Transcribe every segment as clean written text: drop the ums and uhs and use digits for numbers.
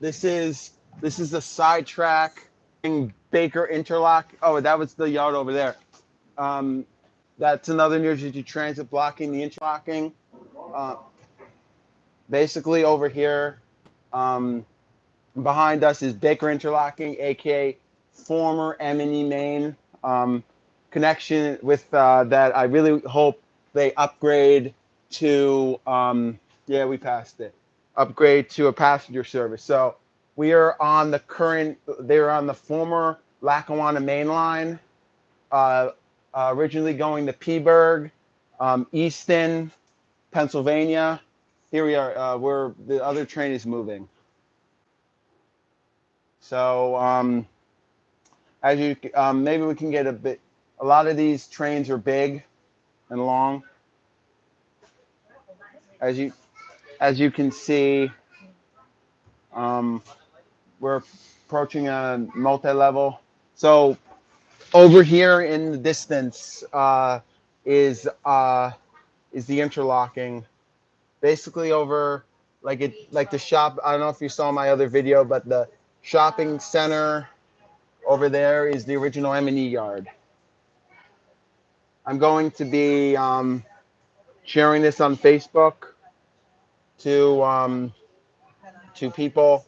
this is the side track in Baker Interlock. Oh, that was the yard over there. Um, that's another New Jersey Transit blocking the interlocking. Uh, Basically, over here, um, behind us is Baker Interlocking, aka former M&E Main connection with that. I really hope they upgrade to. Yeah, we passed it. Upgrade to a passenger service. So we are on the current. They're on the former Lackawanna Main Line, uh, originally going to Peaburg, Easton, Pennsylvania. Here we are, where the other train is moving. So as you, maybe we can get a bit. A lot of these trains are big and long, as you can see. Um, we're approaching a multi-level. So over here in the distance is the interlocking. Basically over like the shop. I don't know if you saw my other video, but the shopping center over there is the original M&E yard. I'm going to be sharing this on Facebook to people,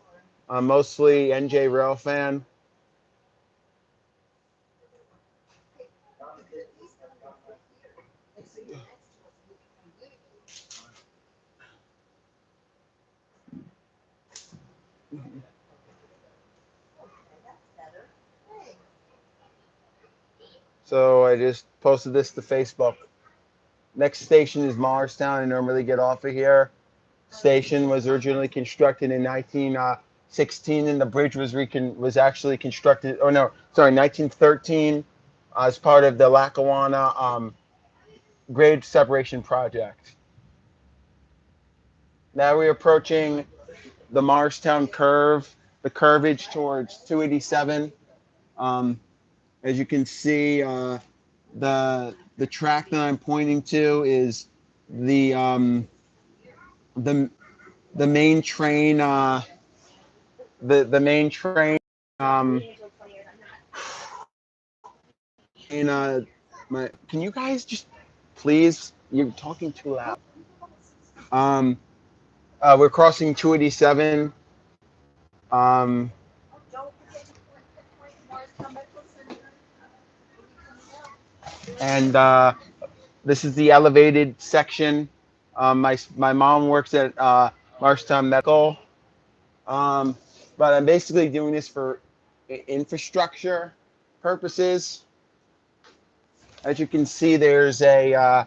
mostly NJ Rail fan. So I just posted this to Facebook. Next station is Morristown. I normally get off of here. Station was originally constructed in 1916, and the bridge was actually constructed. Oh no, sorry, 1913, as part of the Lackawanna grade separation project. Now we're approaching the Morristown curve, the curvage towards 287. Um, as you can see, the track that I'm pointing to is the the the main train. The main train. Um, in can you guys just please? You're talking too loud. Um, we're crossing 287. Um, and this is the elevated section. My mom works at Morristown Medical, but I'm basically doing this for infrastructure purposes. As you can see, there's a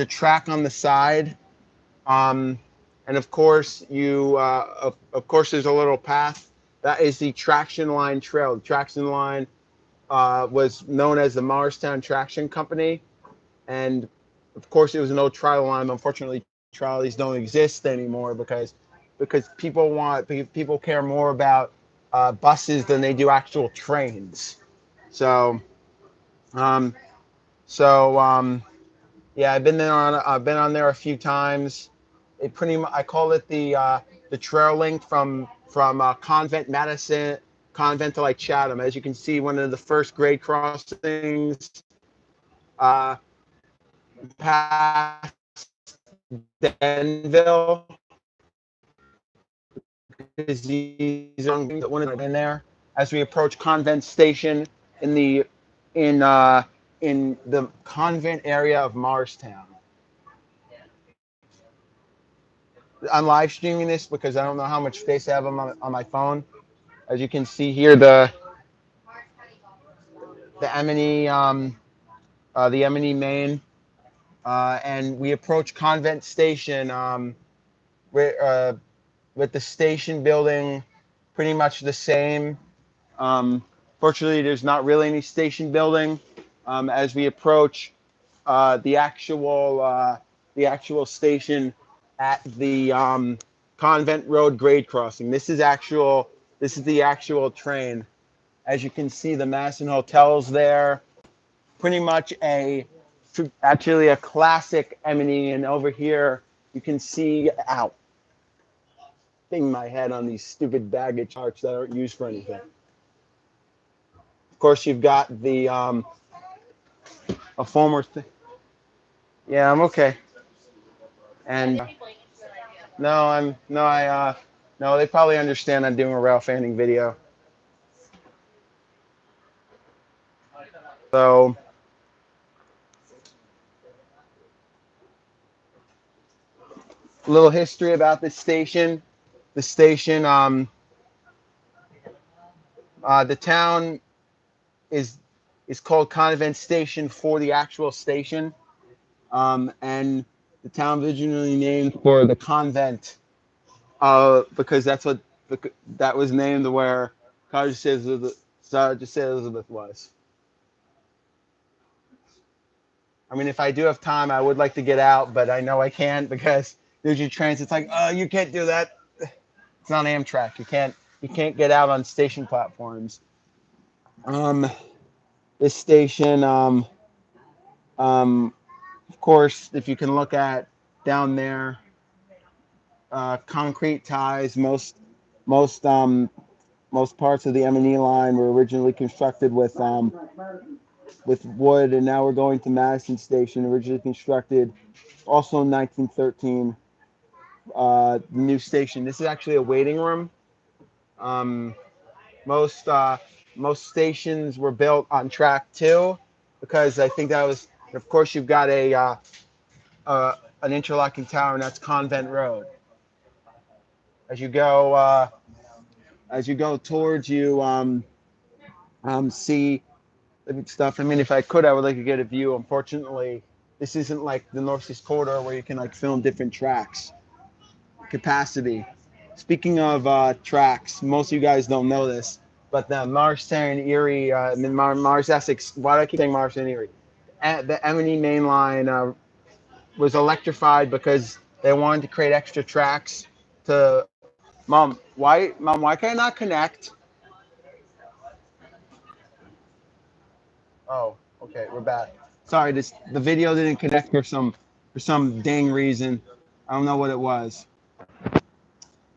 track on the side, um, and of course of course there's a little path. That is the Traction Line Trail. The Traction Line was known as the Morristown Traction Company, and of course it was an old trial line. Unfortunately, trolleys don't exist anymore because people care more about buses than they do actual trains. So um, so yeah, I've been on there a few times. It pretty much I call it the trail link from Convent Madison Convent to like Chatham. As you can see, one of the first grade crossings uh, past Denville is one of in there. As we approach Convent Station in the in uh, in the Convent area of Morristown. I'm live streaming this because I don't know how much space I have on my phone. As you can see here, the M&E the M&E main, and we approach Convent Station with the station building pretty much the same. Fortunately, there's not really any station building as we approach the actual station at the Convent Road grade crossing. This is the actual train. As you can see, the Masson Hotel's there. Pretty much actually a classic M&E, and over here you can see out. bang my head on these stupid baggage charts that aren't used for anything. Of course, you've got the a former. Yeah, I'm okay. And no, I'm no, I no. They probably understand I'm doing a rail fanning video. So a little history about this station. The station, the town is called Convent Station for the actual station, and the town originally named for the convent, because that's what that was named where Sergeant Elizabeth was. I mean, if I do have time, I would like to get out, but I know I can't because there's your trains. It's like, oh, you can't do that. It's not Amtrak. You can't get out on station platforms. Um, this station, of course, if you can look at down there, concrete ties. Most parts of the M&E line were originally constructed with wood, and now we're going to Madison Station, originally constructed also in 1913. The new station. This is actually a waiting room. Um, most most stations were built on track 2 because I think that was. Of course, you've got an interlocking tower, and that's Convent Road. As you go towards you see stuff. I mean, if I could, I would like to get a view. Unfortunately, this isn't like the Northeast Corridor where you can like film different tracks. Capacity. Speaking of tracks, most of you guys don't know this, but the Morristown Erie, Mars Essex. Why do I keep saying Morristown Erie? The M&E main line was electrified because they wanted to create extra tracks. To Mom, why can I not connect? Oh, okay, we're back. Sorry, the video didn't connect for some dang reason. I don't know what it was.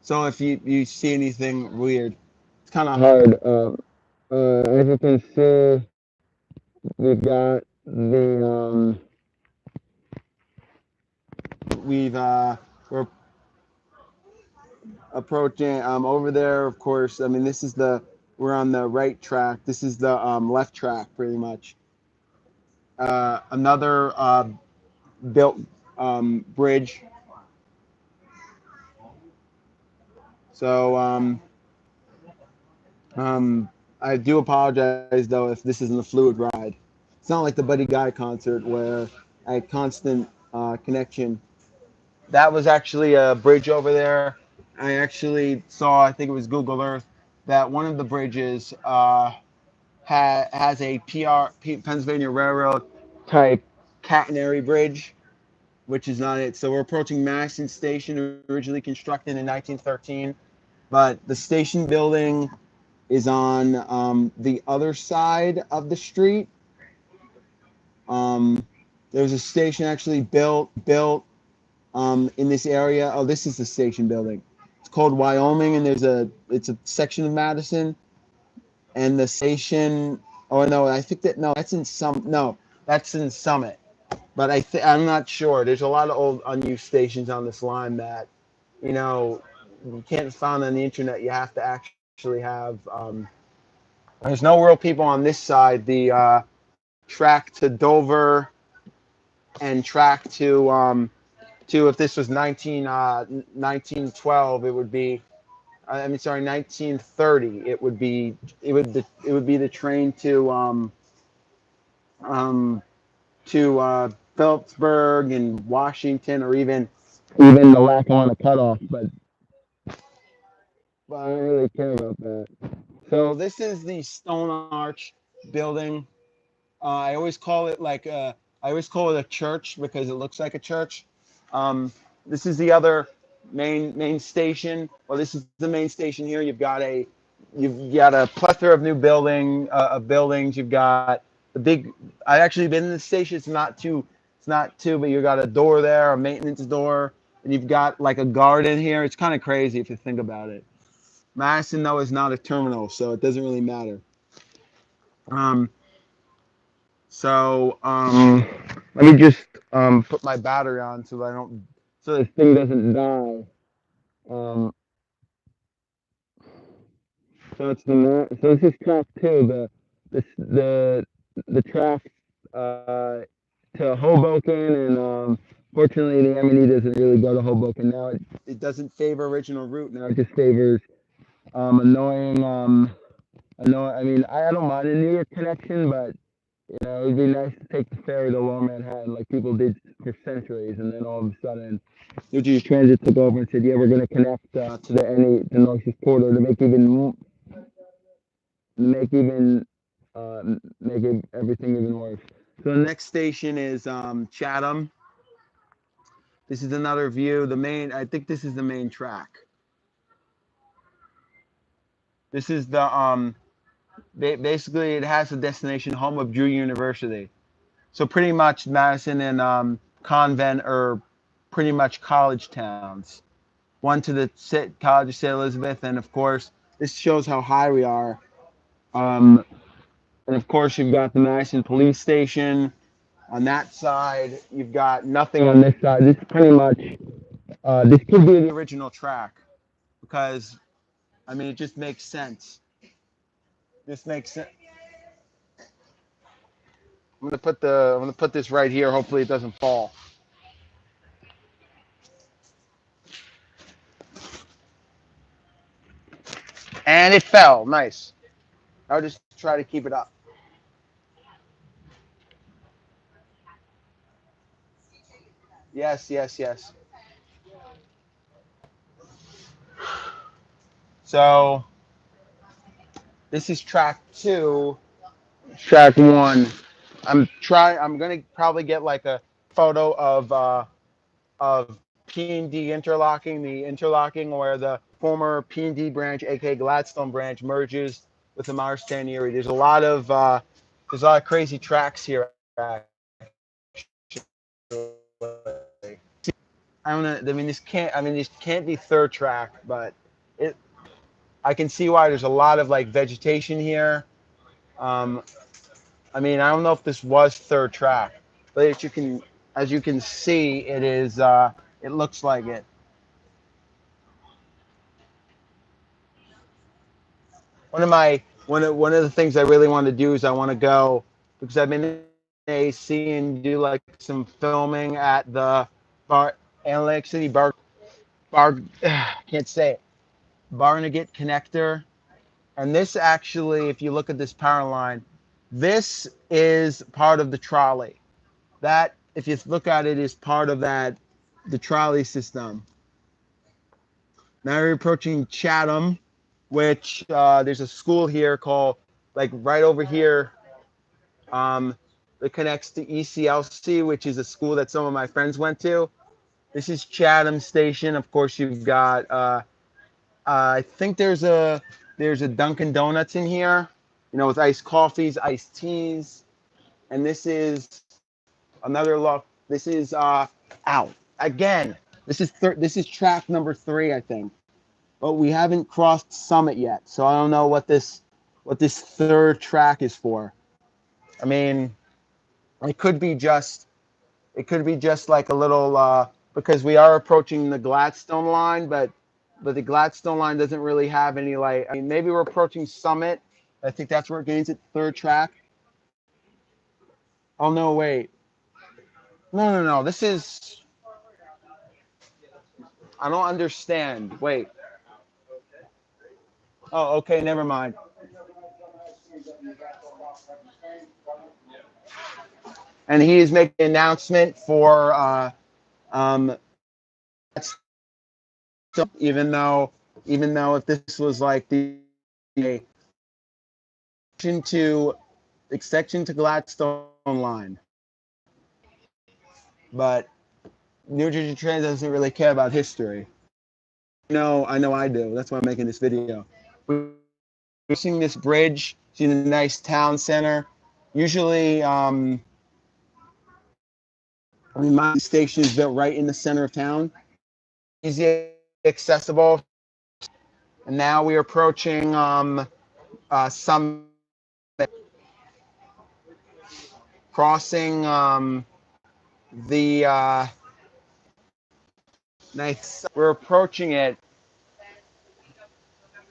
So if you see anything weird, it's kind of hard. As you can see, we've got we're approaching over there. Of course, I mean we're on the right track. This is the left track, pretty much. Another built bridge. So I do apologize though if this isn't a fluid ride. It's not like the Buddy Guy concert where I had constant connection. That was actually a bridge over there. I actually saw, I think it was Google Earth, that one of the bridges has a Pennsylvania Railroad type catenary bridge, which is not it. So we're approaching Madison Station, originally constructed in 1913, but the station building is on the other side of the street. There's a station actually built in this area. Oh, this is the station building. It's called Wyoming, and it's a section of Madison, and the station. Oh no, I think that's in Summit, but I'm not sure. There's a lot of old unused stations on this line that you can't find on the internet. You have to actually have. There's no real people on this side. The track to Dover and track to if this was 1912, it would be. I mean, sorry, 1930. It would be the train to Phillipsburg and Washington, or even the Lackawanna cutoff. But I don't really care about that. So this is the Stone Arch building. I always call it a church because it looks like a church. This is the other main station. Well, this is the main station here. You've got a plethora of new buildings. You've got the big. I've actually been in the station. It's not too, but you got a door there, a maintenance door. and you've got like a garden here. It's kind of crazy if you think about it. Madison, though, is not a terminal, so it doesn't really matter. Um, so let me just put my battery on so that I don't, so this thing doesn't die. Um, so this is track two, the the track uh, to Hoboken, and fortunately the M&E doesn't really go to Hoboken now. It doesn't favor original route now. It just favors annoying annoying. I mean, I don't mind a New York connection, but you know, it'd be nice to take the ferry to Lower Manhattan like people did for centuries, and then all of a sudden, New Jersey Transit took over and said, "Yeah, we're going to connect to the NE, the Northeast Corridor, to make even make it, everything even worse." So the next station is Chatham. This is another view. The main, I think this is the main track. This is the basically it has a destination, home of Drew University. So pretty much Madison and Convent are pretty much college towns. One to the College of St. Elizabeth, and of course this shows how high we are. Um, and of course you've got the Madison Police Station on that side. You've got nothing on this side. This is pretty much this could be the original track because I mean it just makes sense. This makes sense. I'm gonna put this right here. Hopefully it doesn't fall. And it fell. Nice. I'll just try to keep it up. Yes, yes, yes. So this is track two. Track one. I'm gonna probably get like a photo of P&D interlocking, the interlocking where the former P&D branch, aka Gladstone branch, merges with the Morristown Erie. There's a lot of crazy tracks here. Actually. I don't know. I mean, this can't. I mean, this can't be third track, but it. I can see why there's a lot of like vegetation here. Um, I mean, I don't know if this was third track, but as you can see, it is. It looks like it. One of the things I really want to do is I want to go because I've been in AC and do like some filming at the bar, Atlantic City bar. Can't say it. Barnegat connector. And this actually, if you look at this power line, this is part of the trolley. That, if you look at it, is part of the trolley system. Now we're approaching Chatham, which there's a school here called, like right over here, um, that connects to ECLC, which is a school that some of my friends went to. This is Chatham Station. Of course, you've got, I think there's a Dunkin' Donuts in here, you know, with iced coffees, iced teas. And this is another look. This is out again. This is track number 3, I think. But we haven't crossed Summit yet, so I don't know what this third track is for. I mean, it could be just like a little because we are approaching the Gladstone line, but the Gladstone line doesn't really have any like. I mean, maybe we're approaching Summit. I think that's where it gains its third track. Oh no, wait. No. This is. I don't understand. Wait. Oh, okay. Never mind. And he is making an announcement for um, even though if this was like the to extension to Gladstone line, but New Jersey Transit doesn't really care about history. No, I know I do. That's why I'm making this video. We're seeing this bridge, seeing a nice town center. Usually, I mean, my station is built right in the center of town. easy accessible. And now we are approaching some crossing the nice. We're approaching it.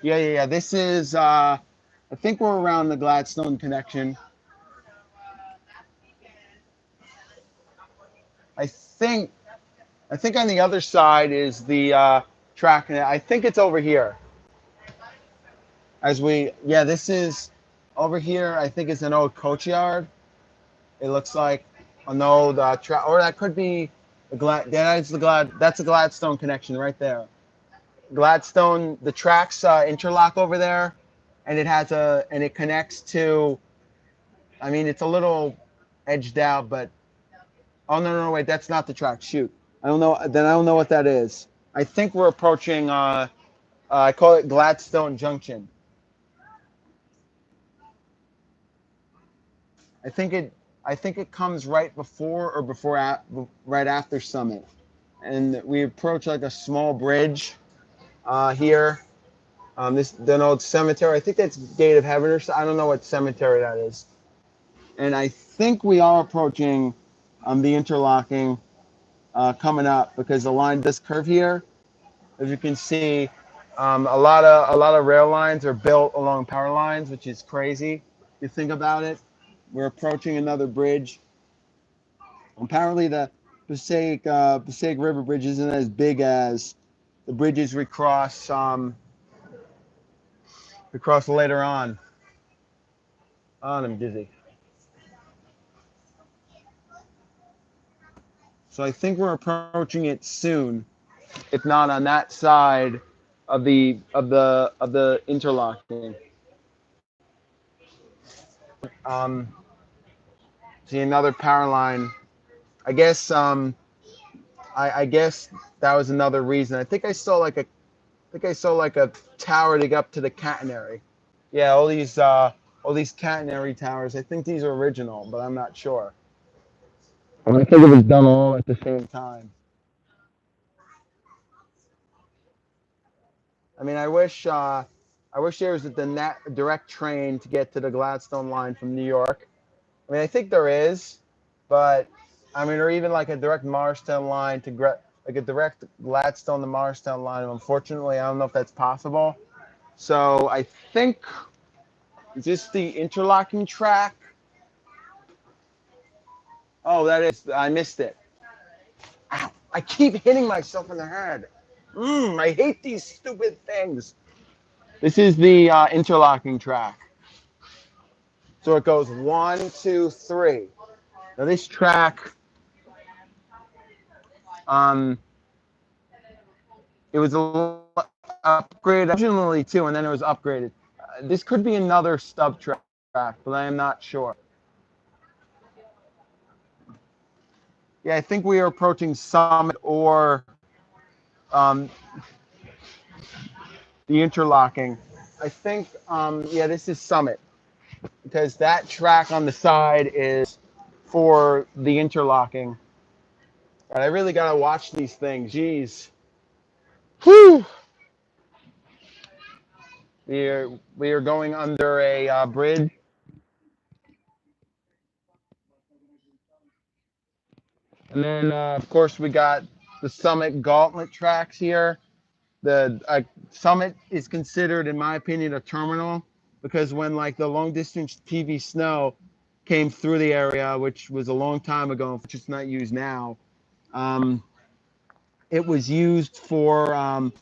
Yeah. This is I think we're around the Gladstone connection. I think I think on the other side is the track. I think it's over here. This is over here. I think it's an old coach yard. It looks like an old track, or that could be the That's a Gladstone connection right there. Gladstone, the tracks interlock over there, and it connects to. I mean, it's a little edged out, but oh no, wait, that's not the track. Shoot, I don't know. Then I don't know what that is. I think we're approaching. I call it Gladstone Junction. I think it. I think it comes right before or right after Summit, and we approach like a small bridge here. This an old cemetery. I think that's Gate of Heaven, or I don't know what cemetery that is. And I think we are approaching the interlocking coming up because the line does curve here. As you can see, a lot of rail lines are built along power lines, which is crazy. If you think about it, we're approaching another bridge. Apparently, the Passaic River Bridge isn't as big as the bridges we cross later on. Oh, I'm dizzy. So I think we're approaching it soon, if not on that side of the interlocking. See another power line. I guess I guess that was another reason. I think I saw like a tower to get up to the catenary. Yeah, all these catenary towers. I think these are original, but I'm not sure. I think it was done all at the same time. I mean, I wish there was a direct train to get to the Gladstone line from New York. I mean, I think there is, but I mean, or even like a direct Morristown line like a direct Gladstone to Morristown line. Unfortunately, I don't know if that's possible. So I think just the interlocking track. Oh, that is. I missed it. Ow, I keep hitting myself in the head. I hate these stupid things. This is the interlocking track. So it goes 1, 2, 3. Now this track, it was upgraded originally too, and then it was upgraded. This could be another stub track, but I am not sure. Yeah, I think we are approaching Summit or the interlocking. I think, yeah, this is Summit because that track on the side is for the interlocking. But I really gotta watch these things. Jeez. Whew. We are going under a bridge. And then, of course, we got the Summit Gauntlet tracks here. The Summit is considered, in my opinion, a terminal because when like the long distance TV snow came through the area, which was a long time ago, which is not used now, it was used for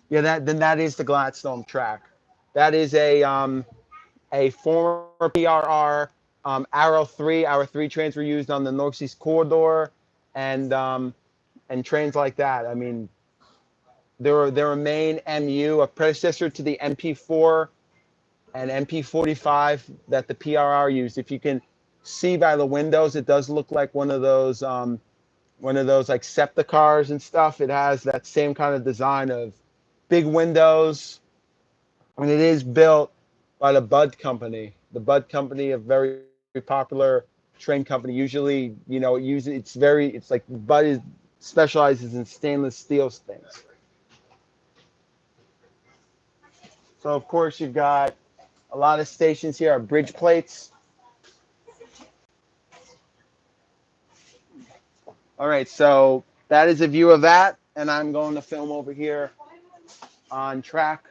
that is the Gladstone track. That is a former PRR Arrow 3. Arrow 3 trains were used on the Northeast Corridor and trains like that. I mean, their main MU, a predecessor to the MP4 and MP45 that the PRR used. If you can see by the windows, it does look like one of those like SEPTA cars and stuff. It has that same kind of design of big windows, and it is built by the Budd Company. The Budd Company, a very popular train company. Usually, it's like Budd specializes in stainless steel things. So of course you've got a lot of stations here are bridge plates. All right, so that is a view of that, and I'm going to film over here on track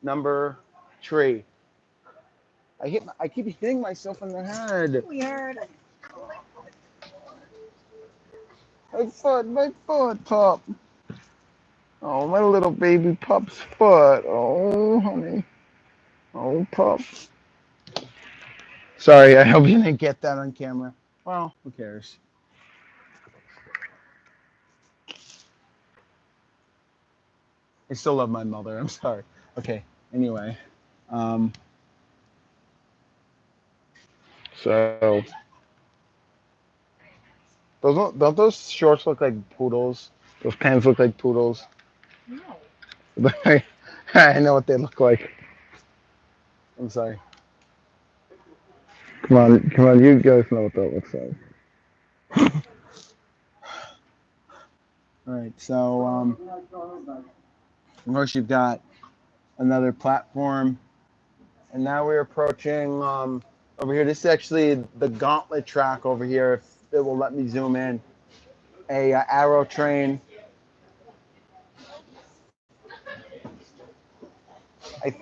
number 3. I keep hitting myself in the head. Weird. My foot, pup. Oh, my little baby pup's foot. Oh, honey. Oh, pup. Sorry, I hope you didn't get that on camera. Well, who cares? I still love my mother. I'm sorry. Okay. Anyway, um, so don't those shorts look like poodles? Those pants look like poodles. No. I know what they look like. I'm sorry. Come on. You guys know what that looks like. All right. So, of course, you've got another platform, and now we're approaching over here. This is actually the gauntlet track over here. If it will let me zoom in, a arrow train. I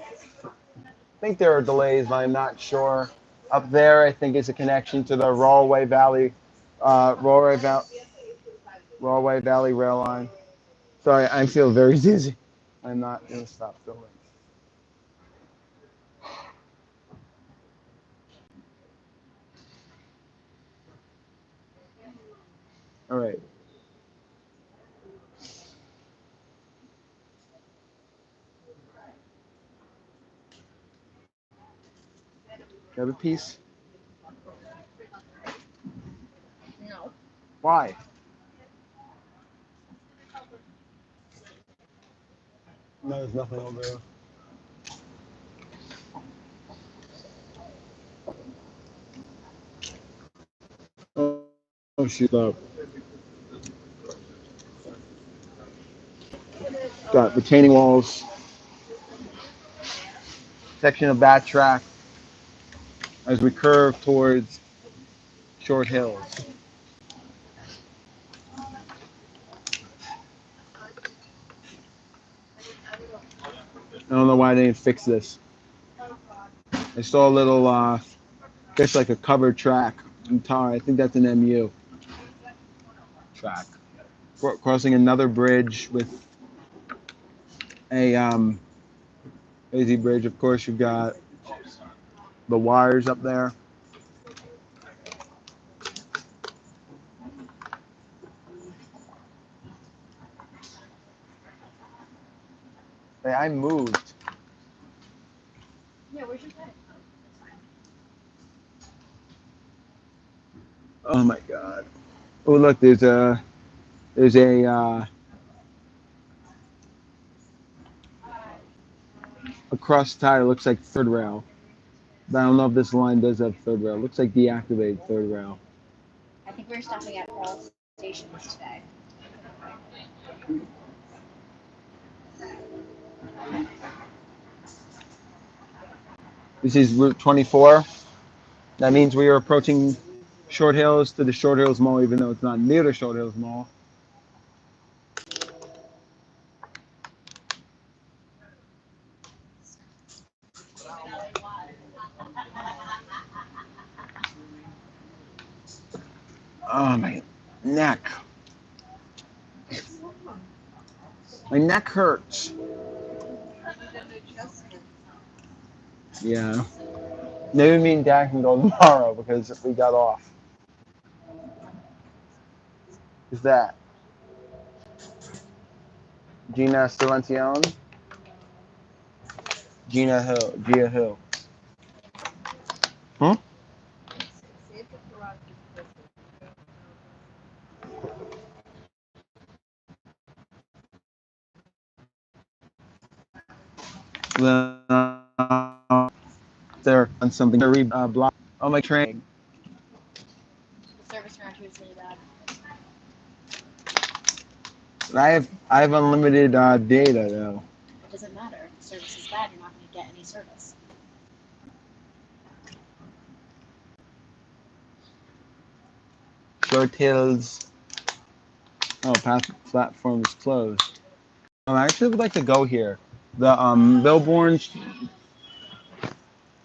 think there are delays, but I'm not sure. Up there, I think is a connection to the Rollaway Valley, Rollaway Valley Rail Line. Sorry, I feel very dizzy. I'm not gonna stop filming. All right. You have a piece? No. Why? No, there's nothing over there. Oh shoot up. Got retaining walls, section of that track as we curve towards Short Hills. I don't know why they didn't fix this. I saw a little, just like a covered track in Tar. I think that's an MU track. Crossing another bridge with a lazy bridge. Of course, you've got the wires up there. Hey, I moved. Yeah, where's your pen? Oh my god. Oh look, there's a cross tire. Looks like third rail. But I don't know if this line does have third rail. Looks like deactivated third rail. I think we're stopping at all stations today. This is Route 24. That means we are approaching Short Hills to the Short Hills Mall, even though it's not near the Short Hills Mall. Oh, my neck. My neck hurts. Yeah. Maybe me and Dad can go tomorrow because we got off. Who's that? Gina Silencion? Gina Hill. Gia Hill. Huh? There on something. Block. Oh, my train. The service around here is really bad. I have unlimited data though. doesn't matter. If the service is bad, you're not going to get any service. Short Hills. Oh, platform is closed. I actually would like to go here. The Melbourne.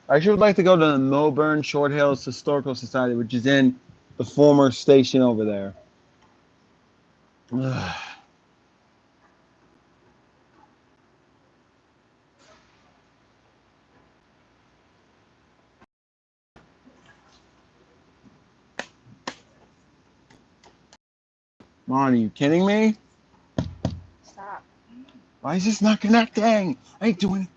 I actually would like to go to the Melbourne Short Hills Historical Society, which is in the former station over there. Ugh. Mom, are you kidding me? Stop. Why is this not connecting? I ain't doing it.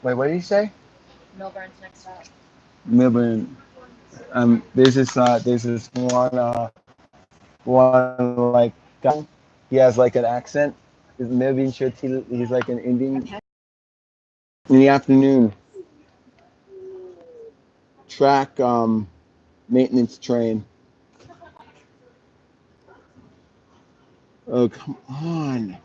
Wait, what did you say? Milburn's next up. Melbourne. There's this one like guy. He has like an accent. Maybe he's like an Indian. Okay. In the afternoon, track maintenance train. Oh, come on.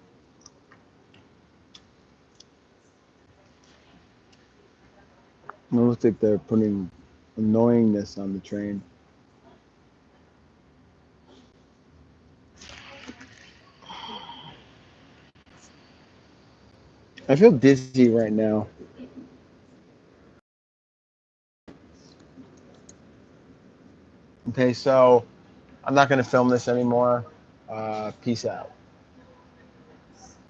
I don't think they're putting annoyingness on the train. I feel dizzy right now. Okay, so I'm not going to film this anymore. Peace out.